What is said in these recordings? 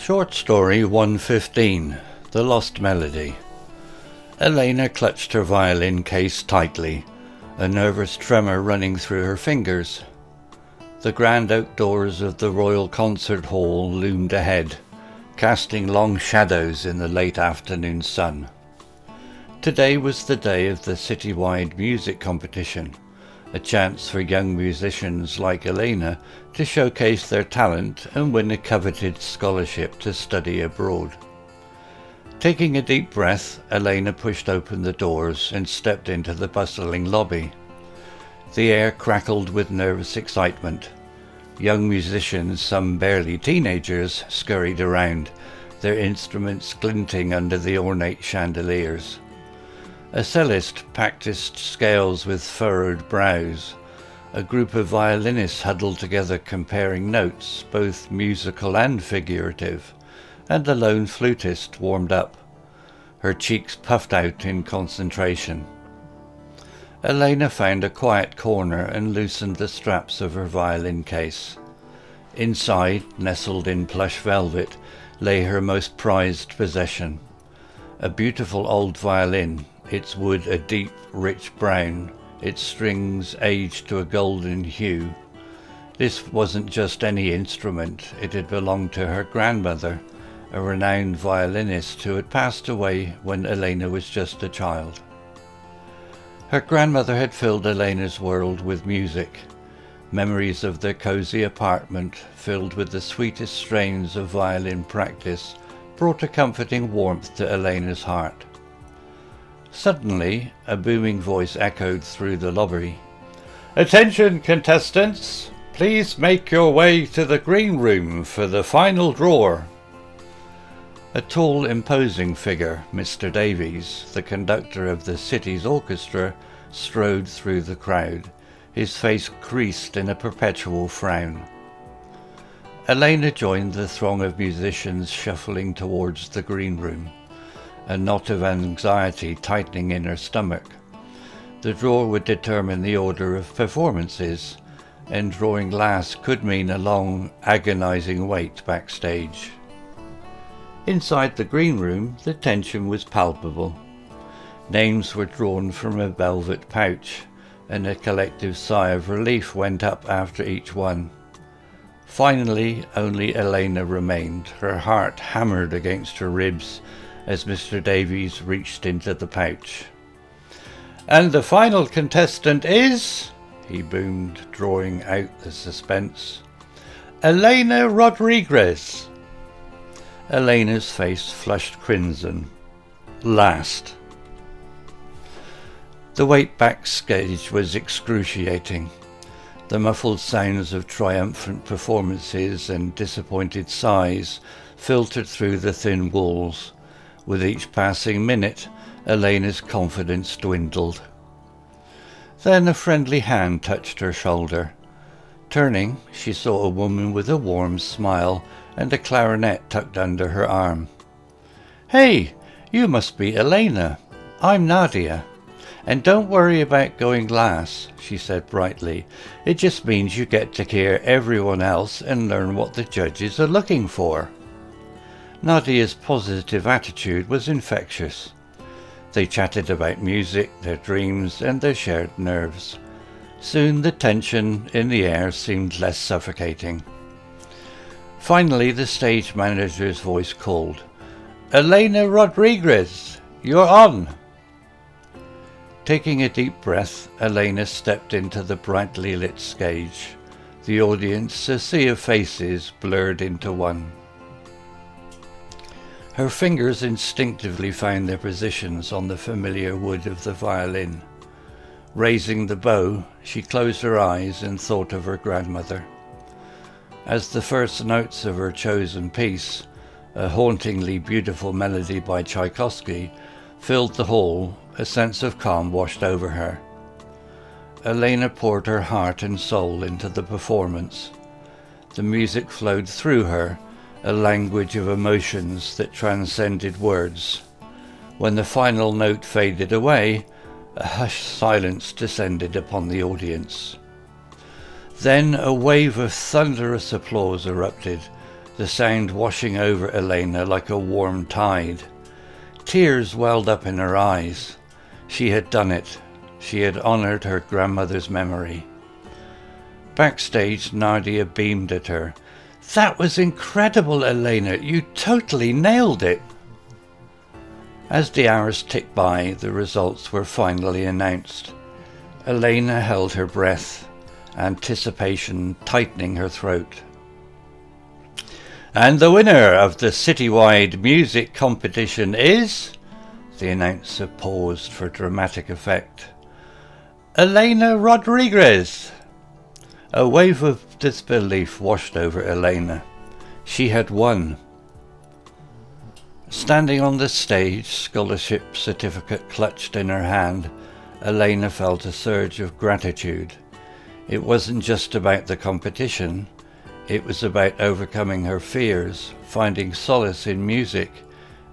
Short story 115, The Lost Melody. Elena clutched her violin case tightly, a nervous tremor running through her fingers. The grand outdoors of the Royal Concert Hall loomed ahead, casting long shadows in the late afternoon sun. Today was the day of the citywide music competition, a chance for young musicians like Elena to showcase their talent and win a coveted scholarship to study abroad. Taking a deep breath, Elena pushed open the doors and stepped into the bustling lobby. The air crackled with nervous excitement. Young musicians, some barely teenagers, scurried around, their instruments glinting under the ornate chandeliers. A cellist practiced scales with furrowed brows. A group of violinists huddled together comparing notes, both musical and figurative, and the lone flutist warmed up, her cheeks puffed out in concentration. Elena found a quiet corner and loosened the straps of her violin case. Inside, nestled in plush velvet, lay her most prized possession, a beautiful old violin, its wood a deep, rich brown, its strings aged to a golden hue. This wasn't just any instrument, it had belonged to her grandmother, a renowned violinist who had passed away when Elena was just a child. Her grandmother had filled Elena's world with music, memories of their cozy apartment filled with the sweetest strains of violin practice brought a comforting warmth to Elena's heart. Suddenly, a booming voice echoed through the lobby. "Attention, contestants! Please make your way to the green room for the final draw." A tall, imposing figure, Mr. Davies, the conductor of the city's orchestra, strode through the crowd, his face creased in a perpetual frown. Elena joined the throng of musicians shuffling towards the green room, a knot of anxiety tightening in her stomach. The draw would determine the order of performances, and drawing last could mean a long, agonizing wait backstage. Inside the green room, the tension was palpable. Names were drawn from a velvet pouch, and a collective sigh of relief went up after each one. Finally, only Elena remained, her heart hammered against her ribs as Mr. Davies reached into the pouch. "And the final contestant is," he boomed, drawing out the suspense, "Elena Rodriguez." Elena's face flushed crimson. Last. The wait backstage was excruciating. The muffled sounds of triumphant performances and disappointed sighs filtered through the thin walls. With each passing minute, Elena's confidence dwindled. Then a friendly hand touched her shoulder. Turning, she saw a woman with a warm smile and a clarinet tucked under her arm. "Hey, you must be Elena. I'm Nadia. And don't worry about going last," she said brightly. "It just means you get to hear everyone else and learn what the judges are looking for." Nadia's positive attitude was infectious. They chatted about music, their dreams, and their shared nerves. Soon the tension in the air seemed less suffocating. Finally, the stage manager's voice called, "Elena Rodriguez, you're on!" Taking a deep breath, Elena stepped into the brightly lit stage. The audience, a sea of faces, blurred into one. Her fingers instinctively found their positions on the familiar wood of the violin. Raising the bow, she closed her eyes and thought of her grandmother. As the first notes of her chosen piece, a hauntingly beautiful melody by Tchaikovsky, filled the hall, a sense of calm washed over her. Elena poured her heart and soul into the performance. The music flowed through her, a language of emotions that transcended words. When the final note faded away, a hushed silence descended upon the audience. Then a wave of thunderous applause erupted, the sound washing over Elena like a warm tide. Tears welled up in her eyes. She had done it. She had honoured her grandmother's memory. Backstage, Nadia beamed at her. "That was incredible, Elena. You totally nailed it." As the hours ticked by, the results were finally announced. Elena held her breath, anticipation tightening her throat. "And the winner of the citywide music competition is," the announcer paused for dramatic effect, "Elena Rodriguez." A wave of disbelief washed over Elena. She had won. Standing on the stage, scholarship certificate clutched in her hand, Elena felt a surge of gratitude. It wasn't just about the competition. It was about overcoming her fears, finding solace in music,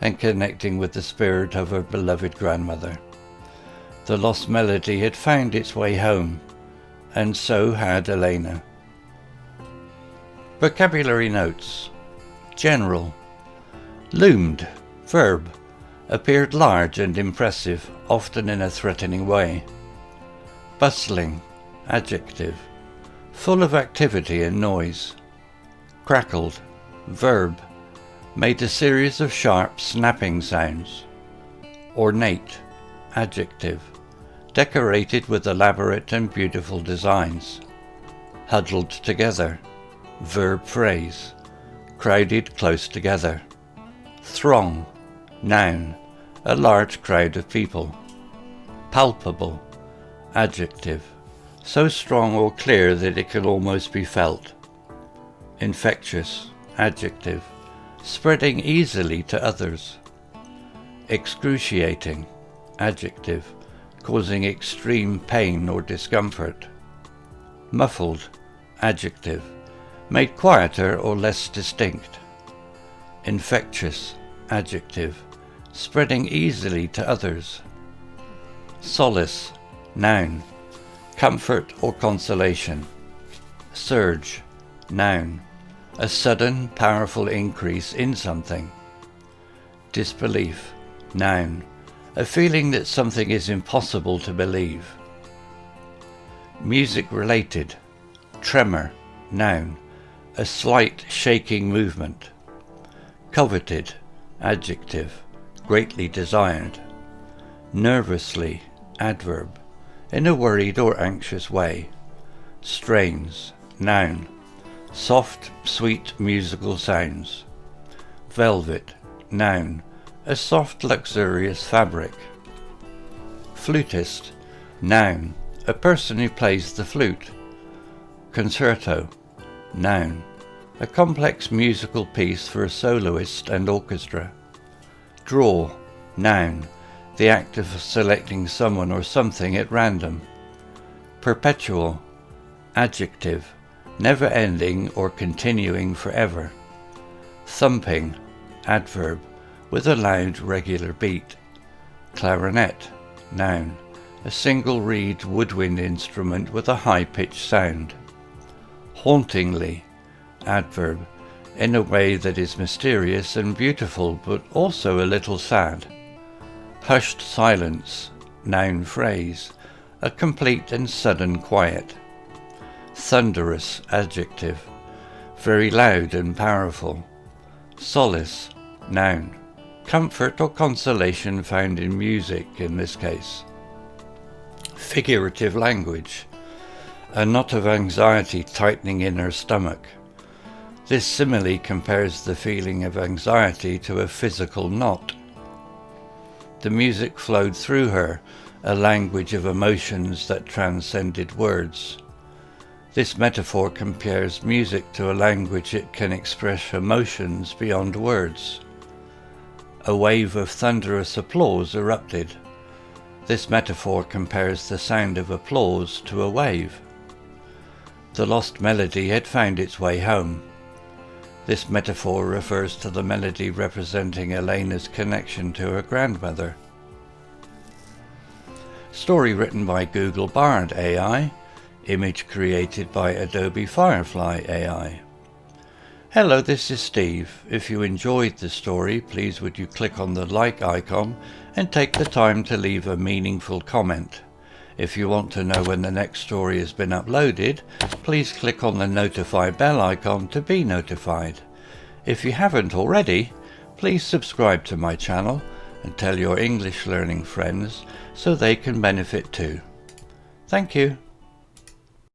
and connecting with the spirit of her beloved grandmother. The lost melody had found its way home, and so had Elena. Vocabulary notes. General. Loomed, verb, appeared large and impressive, often in a threatening way. Bustling, adjective, full of activity and noise. Crackled, verb, made a series of sharp snapping sounds. Ornate, adjective, decorated with elaborate and beautiful designs. Huddled together, verb phrase, crowded close together. Throng, noun, a large crowd of people. Palpable, adjective, so strong or clear that it can almost be felt. Infectious, adjective, spreading easily to others. Excruciating, adjective, causing extreme pain or discomfort. Muffled, adjective, made quieter or less distinct. Infectious, adjective, spreading easily to others. Solace, noun, comfort or consolation. Surge, noun, a sudden, powerful increase in something. Disbelief, noun, a feeling that something is impossible to believe. Music-related, tremor, noun, a slight shaking movement. Coveted, adjective, greatly desired. Nervously, adverb, in a worried or anxious way. Strains, noun, soft, sweet musical sounds. Velvet, noun, a soft, luxurious fabric. Flutist, noun, a person who plays the flute. Concerto, noun, a complex musical piece for a soloist and orchestra. Draw, noun, the act of selecting someone or something at random. Perpetual, adjective, never ending or continuing forever. Thumping, adverb, with a loud regular beat. Clarinet, noun, a single reed woodwind instrument with a high-pitched sound. Hauntingly, adverb, in a way that is mysterious and beautiful but also a little sad. Hushed silence, noun phrase, a complete and sudden quiet. Thunderous, adjective, very loud and powerful. Solace, noun, comfort or consolation found in music in this case. Figurative language, a knot of anxiety tightening in her stomach. This simile compares the feeling of anxiety to a physical knot. The music flowed through her, a language of emotions that transcended words. This metaphor compares music to a language that can express emotions beyond words. A wave of thunderous applause erupted. This metaphor compares the sound of applause to a wave. The lost melody had found its way home. This metaphor refers to the melody representing Elena's connection to her grandmother. Story written by Google Bard AI. Image created by Adobe Firefly AI. Hello, this is Steve. If you enjoyed the story, please would you click on the like icon and take the time to leave a meaningful comment. If you want to know when the next story has been uploaded, please click on the notify bell icon to be notified. If you haven't already, please subscribe to my channel and tell your English learning friends so they can benefit too. Thank you.